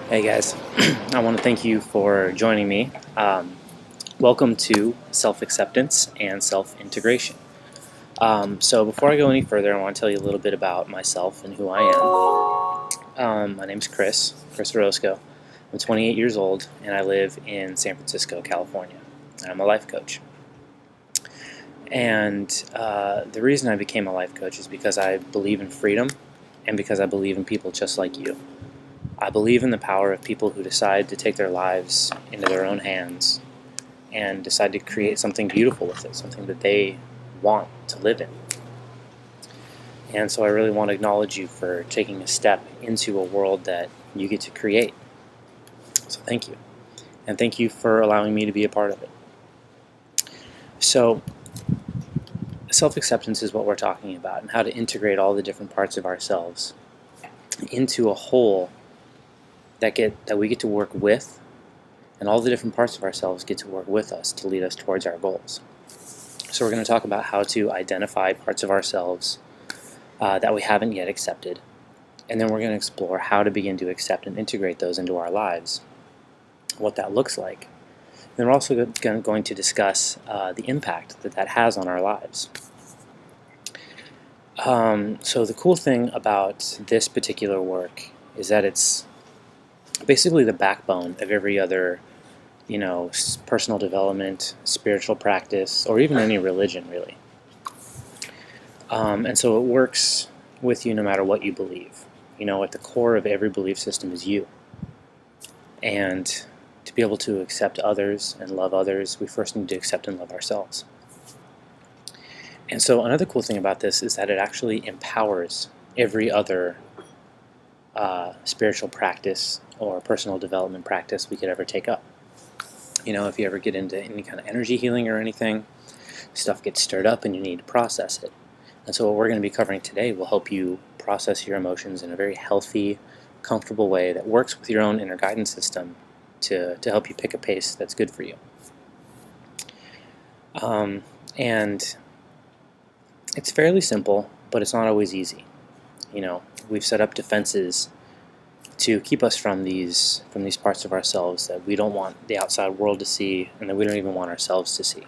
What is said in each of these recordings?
Hey guys, I want to thank you for joining me. Welcome to self-acceptance and self-integration. So before I go any further, I want to tell you a little bit about myself and who I am. My name is Chris Orozco. I'm 28 years old and I live in San Francisco, California. I'm a life coach. And the reason I became a life coach is because I believe in freedom and because I believe in people just like you. I believe in the power of people who decide to take their lives into their own hands and decide to create something beautiful with it, something that they want to live in. And so I really want to acknowledge you for taking a step into a world that you get to create. So thank you. And thank you for allowing me to be a part of it. So self-acceptance is what we're talking about, and how to integrate all the different parts of ourselves into a whole that we get to work with, and all the different parts of ourselves get to work with us to lead us towards our goals. So we're going to talk about how to identify parts of ourselves that we haven't yet accepted, and then we're going to explore how to begin to accept and integrate those into our lives, what that looks like. And then we're also going to discuss the impact that has on our lives. So the cool thing about this particular work is that it's basically the backbone of every other, personal development, spiritual practice, or even any religion, really. And so it works with you no matter what you believe. At the core of every belief system is you. And to be able to accept others and love others, we first need to accept and love ourselves. And so another cool thing about this is that it actually empowers every other spiritual practice or personal development practice we could ever take up. If you ever get into any kind of energy healing or anything, stuff gets stirred up and you need to process it. And so what we're going to be covering today will help you process your emotions in a very healthy, comfortable way that works with your own inner guidance system to help you pick a pace that's good for you. And it's fairly simple, but it's not always easy. We've set up defenses to keep us from these parts of ourselves that we don't want the outside world to see, and that we don't even want ourselves to see.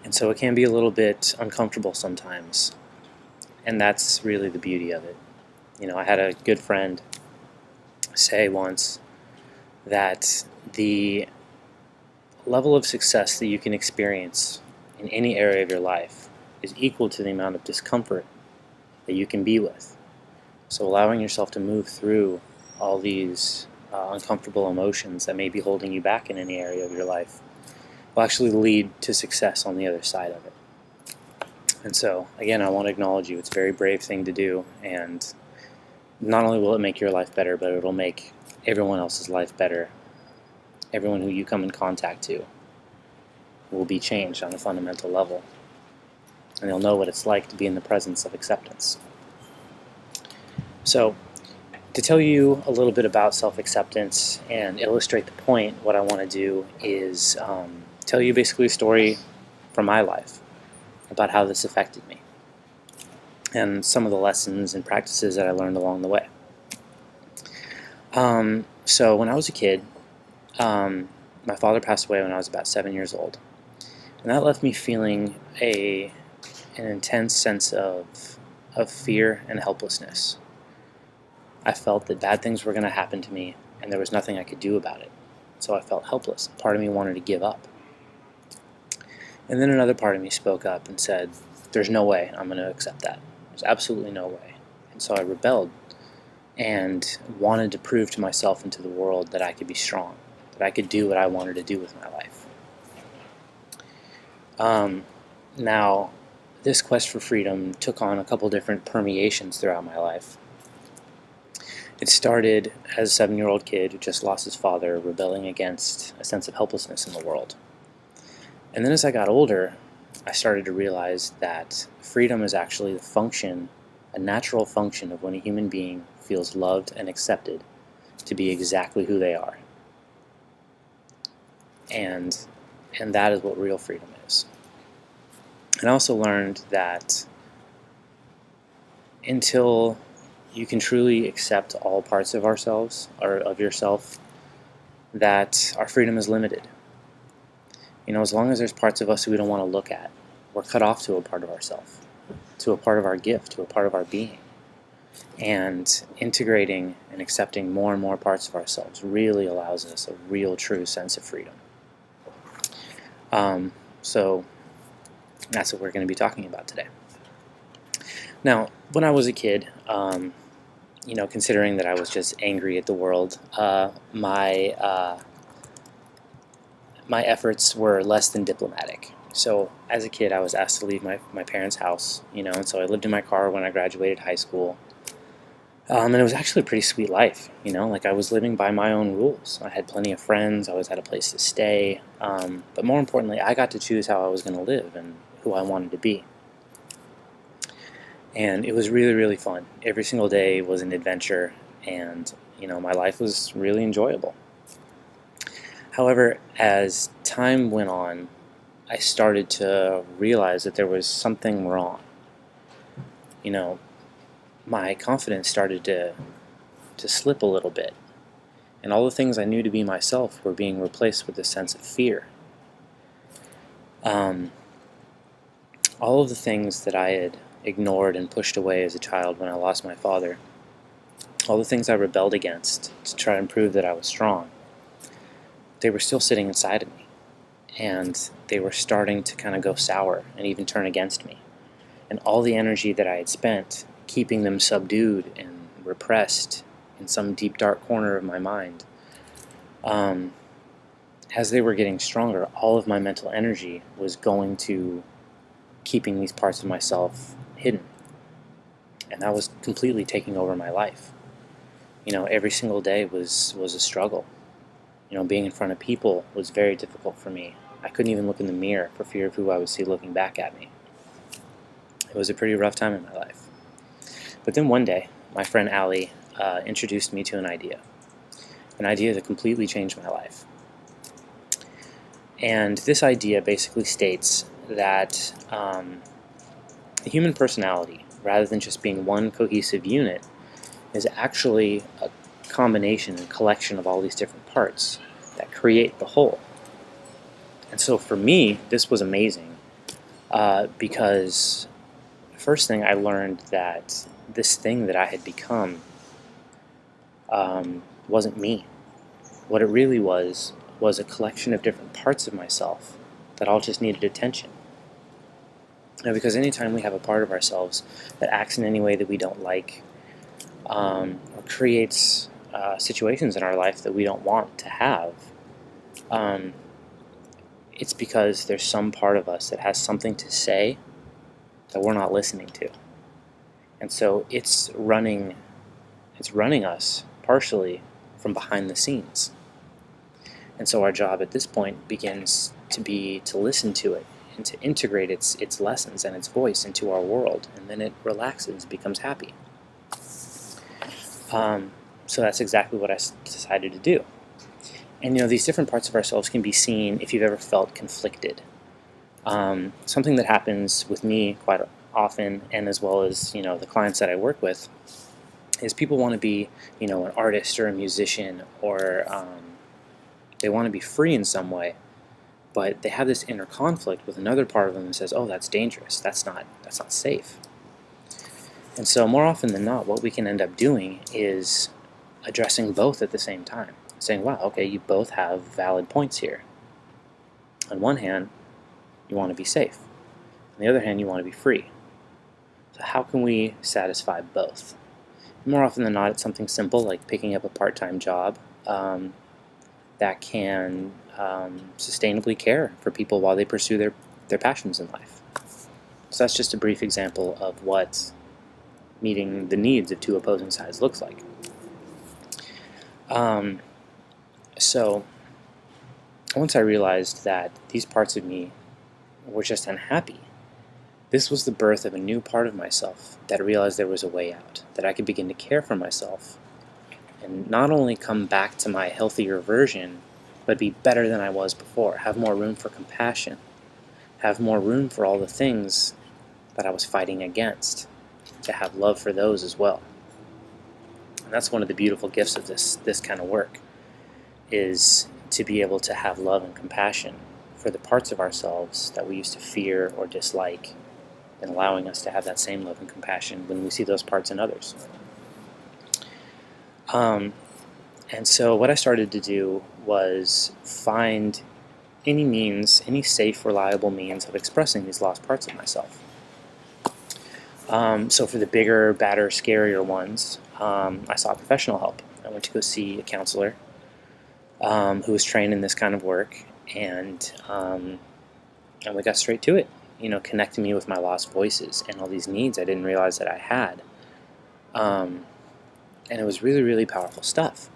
And so it can be a little bit uncomfortable sometimes, and that's really the beauty of it. I had a good friend say once that the level of success that you can experience in any area of your life is equal to the amount of discomfort that you can be with. So allowing yourself to move through all these uncomfortable emotions that may be holding you back in any area of your life will actually lead to success on the other side of it. And so, again, I want to acknowledge you. It's a very brave thing to do, and not only will it make your life better, but it'll make everyone else's life better. Everyone who you come in contact to will be changed on a fundamental level, and they'll know what it's like to be in the presence of acceptance. So, to tell you a little bit about self-acceptance and illustrate the point, what I want to do is tell you basically a story from my life about how this affected me and some of the lessons and practices that I learned along the way. So when I was a kid, my father passed away when I was about 7 years old, and that left me feeling an intense sense of fear and helplessness. I felt that bad things were going to happen to me, and there was nothing I could do about it. So I felt helpless. Part of me wanted to give up. And then another part of me spoke up and said, there's no way I'm going to accept that. There's absolutely no way. And so I rebelled and wanted to prove to myself and to the world that I could be strong, that I could do what I wanted to do with my life. Now, this quest for freedom took on a couple different permeations throughout my life. It started as a 7-year-old kid who just lost his father, rebelling against a sense of helplessness in the world. And then as I got older, I started to realize that freedom is actually the function, a natural function of when a human being feels loved and accepted to be exactly who they are. And that is what real freedom is. And I also learned that until you can truly accept all parts of ourselves or of yourself, that our freedom is limited. As long as there's parts of us we don't want to look at, we're cut off to a part of ourselves, to a part of our gift, to a part of our being. And integrating and accepting more and more parts of ourselves really allows us a real, true sense of freedom. So that's what we're going to be talking about today. Now, when I was a kid, considering that I was just angry at the world, my efforts were less than diplomatic. So as a kid, I was asked to leave my parents' house, and so I lived in my car when I graduated high school. And it was actually a pretty sweet life, like I was living by my own rules. I had plenty of friends, I always had a place to stay, but more importantly, I got to choose how I was going to live and who I wanted to be. And it was really, really fun. Every single day was an adventure, and my life was really enjoyable. However, as time went on, I started to realize that there was something wrong. My confidence started to slip a little bit, and all the things I knew to be myself were being replaced with a sense of fear. All of the things that I had ignored and pushed away as a child when I lost my father, all the things I rebelled against to try and prove that I was strong, they were still sitting inside of me, and they were starting to kind of go sour and even turn against me. And all the energy that I had spent keeping them subdued and repressed in some deep dark corner of my mind, as they were getting stronger, all of my mental energy was going to keeping these parts of myself hidden. And that was completely taking over my life. Every single day was a struggle. Being in front of people was very difficult for me. I couldn't even look in the mirror for fear of who I would see looking back at me. It was a pretty rough time in my life. But then one day, my friend Allie introduced me to an idea that completely changed my life. And this idea basically states that the human personality, rather than just being one cohesive unit, is actually a combination and collection of all these different parts that create the whole. And so for me, this was amazing because the first thing I learned that this thing that I had become wasn't me. What it really was a collection of different parts of myself that all just needed attention. Because anytime we have a part of ourselves that acts in any way that we don't like, or creates situations in our life that we don't want to have, it's because there's some part of us that has something to say that we're not listening to. And so it's running us partially from behind the scenes. And so our job at this point begins to be to listen to it and to integrate its lessons and its voice into our world, and then it relaxes, becomes happy. So that's exactly what I decided to do. And these different parts of ourselves can be seen if you've ever felt conflicted. Something that happens with me quite often, and as well as the clients that I work with, is people want to be an artist or a musician, or they want to be free in some way, but they have this inner conflict with another part of them that says, oh, that's dangerous, that's not safe. And so more often than not, what we can end up doing is addressing both at the same time, saying, wow, okay, you both have valid points here. On one hand, you want to be safe. On the other hand, you want to be free. So how can we satisfy both? More often than not, it's something simple like picking up a part-time job that can sustainably care for people while they pursue their passions in life. So that's just a brief example of what meeting the needs of two opposing sides looks like. So once I realized that these parts of me were just unhappy, this was the birth of a new part of myself that I realized there was a way out, that I could begin to care for myself and not only come back to my healthier version, but be better than I was before, have more room for compassion, have more room for all the things that I was fighting against, to have love for those as well. And that's one of the beautiful gifts of this kind of work, is to be able to have love and compassion for the parts of ourselves that we used to fear or dislike, and allowing us to have that same love and compassion when we see those parts in others. And so what I started to do was find any safe, reliable means of expressing these lost parts of myself. So for the bigger, badder, scarier ones, I sought professional help. I went to go see a counselor who was trained in this kind of work, and we got straight to it, connecting me with my lost voices and all these needs I didn't realize that I had. And it was really, really powerful stuff.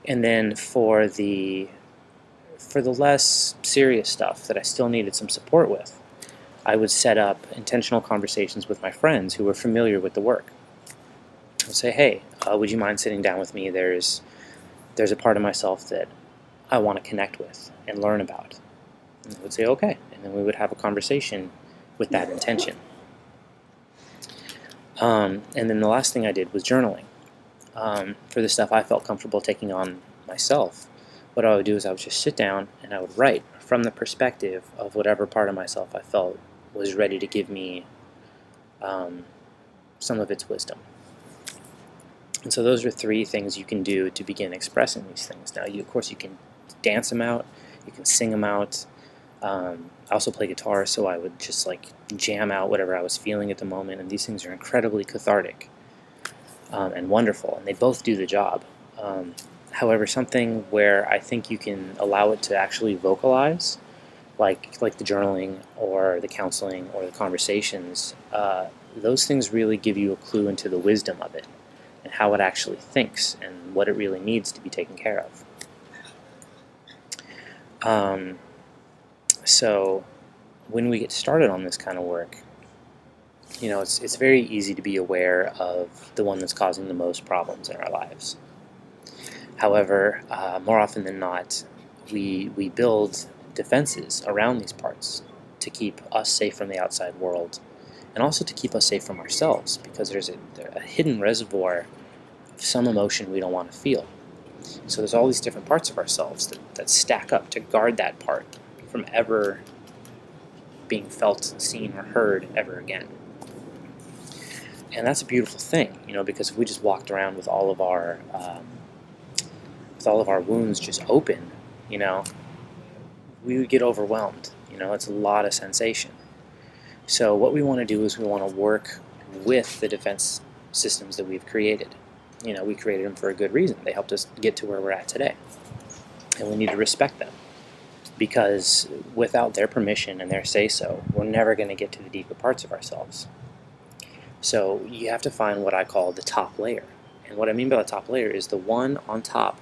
And then for the less serious stuff that I still needed some support with, I would set up intentional conversations with my friends who were familiar with the work. I would say, hey, would you mind sitting down with me? There's a part of myself that I want to connect with and learn about. And they would say, okay. And then we would have a conversation with that intention. And then the last thing I did was journaling. For the stuff I felt comfortable taking on myself, what I would do is I would just sit down and I would write from the perspective of whatever part of myself I felt was ready to give me some of its wisdom. And so those are 3 things you can do to begin expressing these things. Now, of course, you can dance them out, you can sing them out. I also play guitar, so I would just jam out whatever I was feeling at the moment, and these things are incredibly cathartic and wonderful, and they both do the job. However, something where I think you can allow it to actually vocalize, like the journaling or the counseling or the conversations, those things really give you a clue into the wisdom of it and how it actually thinks and what it really needs to be taken care of. So when we get started on this kind of work, it's very easy to be aware of the one that's causing the most problems in our lives. However, more often than not, we build defenses around these parts to keep us safe from the outside world, and also to keep us safe from ourselves, because there's a hidden reservoir of some emotion we don't want to feel. So there's all these different parts of ourselves that stack up to guard that part from ever being felt, seen, or heard ever again. And that's a beautiful thing, because if we just walked around with all of our wounds just open, we would get overwhelmed. It's a lot of sensation. So what we want to do is we want to work with the defense systems that we've created. We created them for a good reason. They helped us get to where we're at today. And we need to respect them, because without their permission and their say-so, we're never going to get to the deeper parts of ourselves. So you have to find what I call the top layer. And what I mean by the top layer is the one on top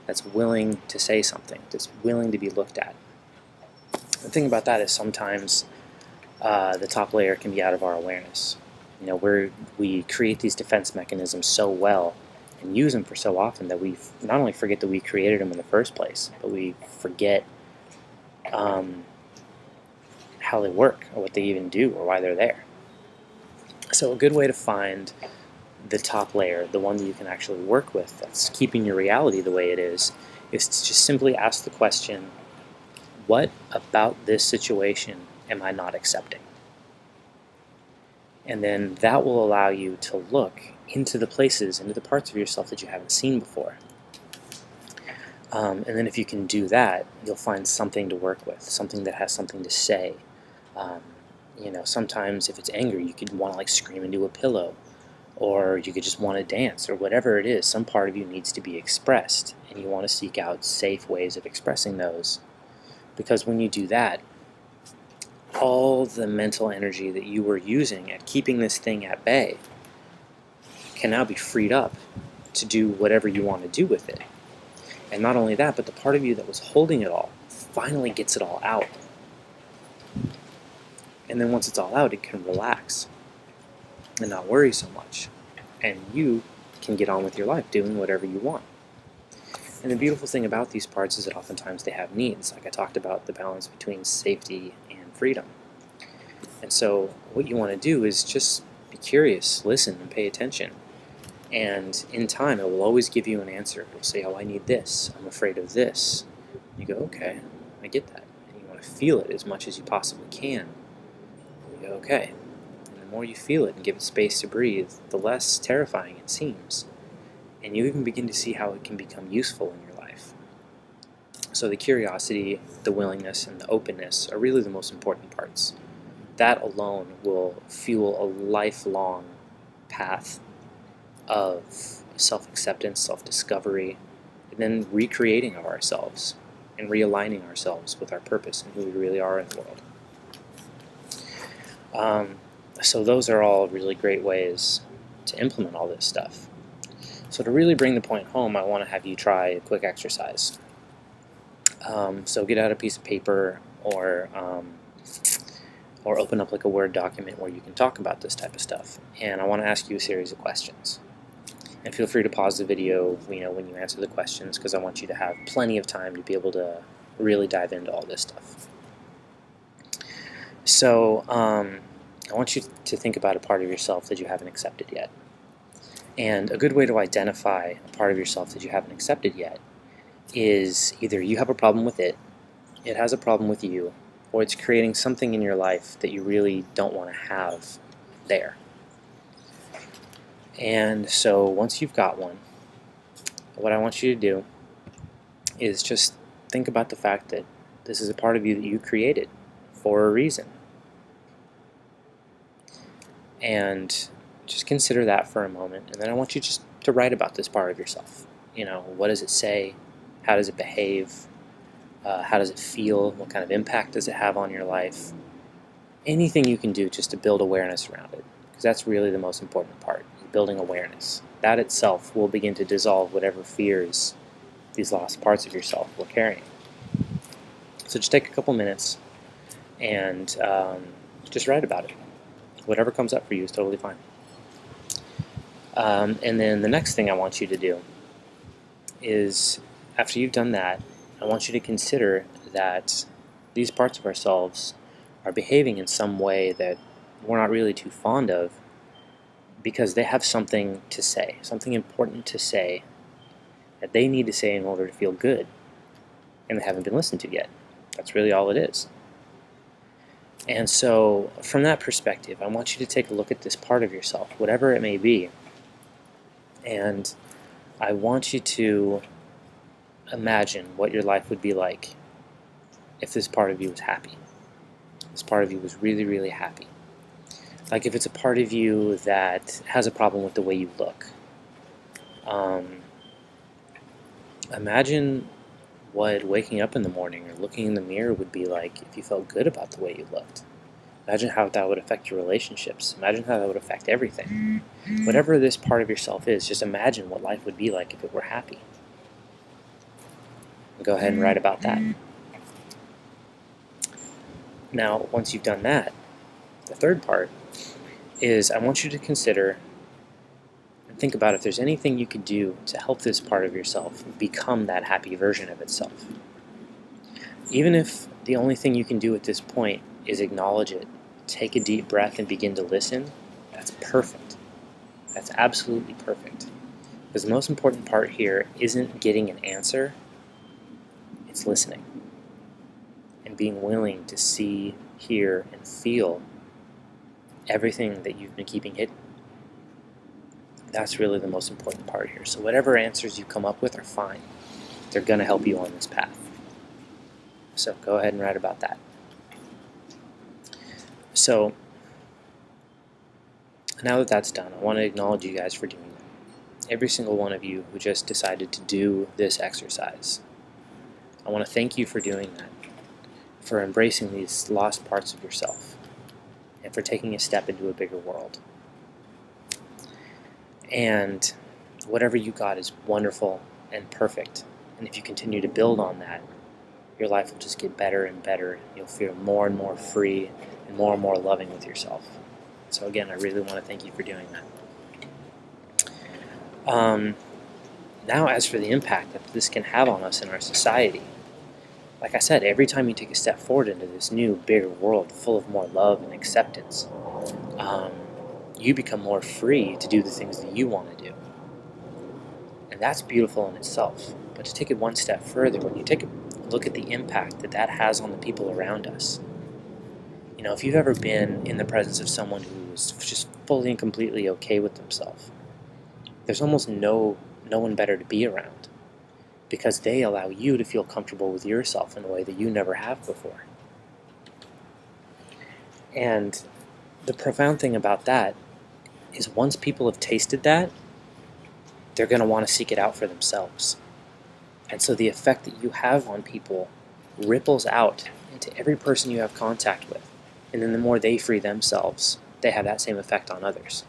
that's willing to say something, that's willing to be looked at. The thing about that is sometimes the top layer can be out of our awareness. We create these defense mechanisms so well and use them for so often that we not only forget that we created them in the first place, but we forget how they work or what they even do or why they're there. So a good way to find the top layer, the one that you can actually work with, that's keeping your reality the way it is to just simply ask the question, what about this situation am I not accepting? And then that will allow you to look into the places, into the parts of yourself that you haven't seen before. And then if you can do that, you'll find something to work with, something that has something to say. Sometimes if it's anger, you could want to scream into a pillow, or you could just want to dance, or whatever it is. Some part of you needs to be expressed, and you want to seek out safe ways of expressing those. Because when you do that, all the mental energy that you were using at keeping this thing at bay can now be freed up to do whatever you want to do with it. And not only that, but the part of you that was holding it all finally gets it all out. And then once it's all out, it can relax and not worry so much. And you can get on with your life doing whatever you want. And the beautiful thing about these parts is that oftentimes they have needs. Like I talked about, the balance between safety and freedom. And so what you want to do is just be curious, listen, and pay attention. And in time, it will always give you an answer. It will say, oh, I need this. I'm afraid of this. You go, okay, I get that. And you want to feel it as much as you possibly can. You go, okay. And the more you feel it and give it space to breathe, the less terrifying it seems. And you even begin to see how it can become useful in your life. So the curiosity, the willingness, and the openness are really the most important parts. That alone will fuel a lifelong path of self-acceptance, self-discovery, and then recreating of ourselves and realigning ourselves with our purpose and who we really are in the world. So those are all really great ways to implement all this stuff. So to really bring the point home, I want to have you try a quick exercise. So get out a piece of paper or open up like a Word document where you can talk about this type of stuff. And I want to ask you a series of questions. And feel free to pause the video, when you answer the questions, because I want you to have plenty of time to be able to really dive into all this stuff. So I want you to think about a part of yourself that you haven't accepted yet. And a good way to identify a part of yourself that you haven't accepted yet is either you have a problem with it has a problem with you, or it's creating something in your life that you really don't want to have there. And so once you've got one, what I want you to do is just think about the fact that this is a part of you that you created for a reason. And just consider that for a moment, and then I want you just to write about this part of yourself. What does it say? How does it behave? How does it feel? What kind of impact does it have on your life? Anything you can do just to build awareness around it, because that's really the most important part, building awareness. That itself will begin to dissolve whatever fears these lost parts of yourself were carrying. So just take a couple minutes and just write about it. Whatever comes up for you is totally fine. And then the next thing I want you to do is, after you've done that, I want you to consider that these parts of ourselves are behaving in some way that we're not really too fond of, because they have something to say, something important to say that they need to say in order to feel good, and they haven't been listened to yet. That's really all it is. And so from that perspective, I want you to take a look at this part of yourself, whatever it may be, and I want you to imagine what your life would be like if this part of you was happy. This part of you was really, really happy. Like if it's a part of you that has a problem with the way you look. Imagine what waking up in the morning or looking in the mirror would be like if you felt good about the way you looked. Imagine how that would affect your relationships. Imagine how that would affect everything. Whatever this part of yourself is, just imagine what life would be like if it were happy. Go ahead and write about that. Now, once you've done that, the third part is I want you to consider and think about if there's anything you could do to help this part of yourself become that happy version of itself. Even if the only thing you can do at this point is acknowledge it, take a deep breath and begin to listen, that's perfect. That's absolutely perfect. Because the most important part here isn't getting an answer, it's listening. And being willing to see, hear, and feel everything that you've been keeping hidden. That's really the most important part here. So whatever answers you come up with are fine. They're going to help you on this path. So go ahead and write about that. So now that that's done, I want to acknowledge you guys for doing that. Every single one of you who just decided to do this exercise. I want to thank you for doing that, for embracing these lost parts of yourself, and for taking a step into a bigger world. And whatever you got is wonderful and perfect. And if you continue to build on that, your life will just get better and better. You'll feel more and more free and more loving with yourself. So again, I really want to thank you for doing that. Now, as for the impact that this can have on us in our society, like I said, every time you take a step forward into this new, bigger world full of more love and acceptance, you become more free to do the things that you want to do. And that's beautiful in itself. But to take it one step further, when you take a look at the impact that that has on the people around us, if you've ever been in the presence of someone who is just fully and completely okay with themselves, there's almost no one better to be around, because they allow you to feel comfortable with yourself in a way that you never have before. And the profound thing about that is once people have tasted that, they're going to want to seek it out for themselves. And so the effect that you have on people ripples out into every person you have contact with. And then the more they free themselves, they have that same effect on others.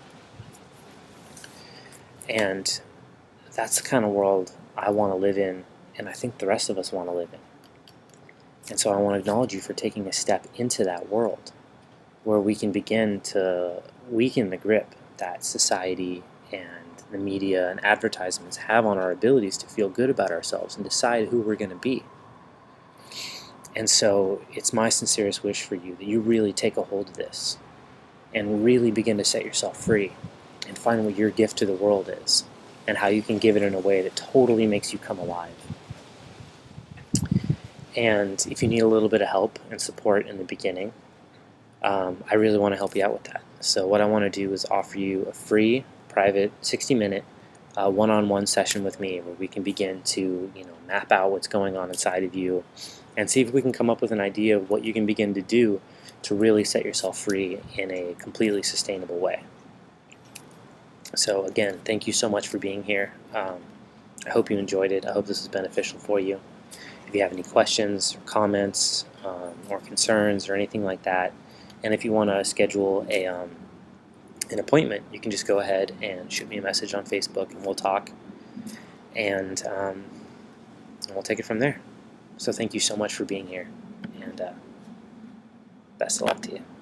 And that's the kind of world I want to live in, and I think the rest of us want to live in. And so I want to acknowledge you for taking a step into that world where we can begin to weaken the grip that society and the media and advertisements have on our abilities to feel good about ourselves and decide who we're going to be. And so it's my sincerest wish for you that you really take a hold of this and really begin to set yourself free and find what your gift to the world is and how you can give it in a way that totally makes you come alive. And if you need a little bit of help and support in the beginning, I really want to help you out with that. So what I want to do is offer you a free, private, 60-minute one-on-one session with me where we can begin to map out what's going on inside of you and see if we can come up with an idea of what you can begin to do to really set yourself free in a completely sustainable way. So again, thank you so much for being here. I hope you enjoyed it. I hope this was beneficial for you. If you have any questions or comments or concerns or anything like that, and if you want to schedule an appointment, you can just go ahead and shoot me a message on Facebook and we'll talk, and we'll take it from there. So thank you so much for being here, and best of luck to you.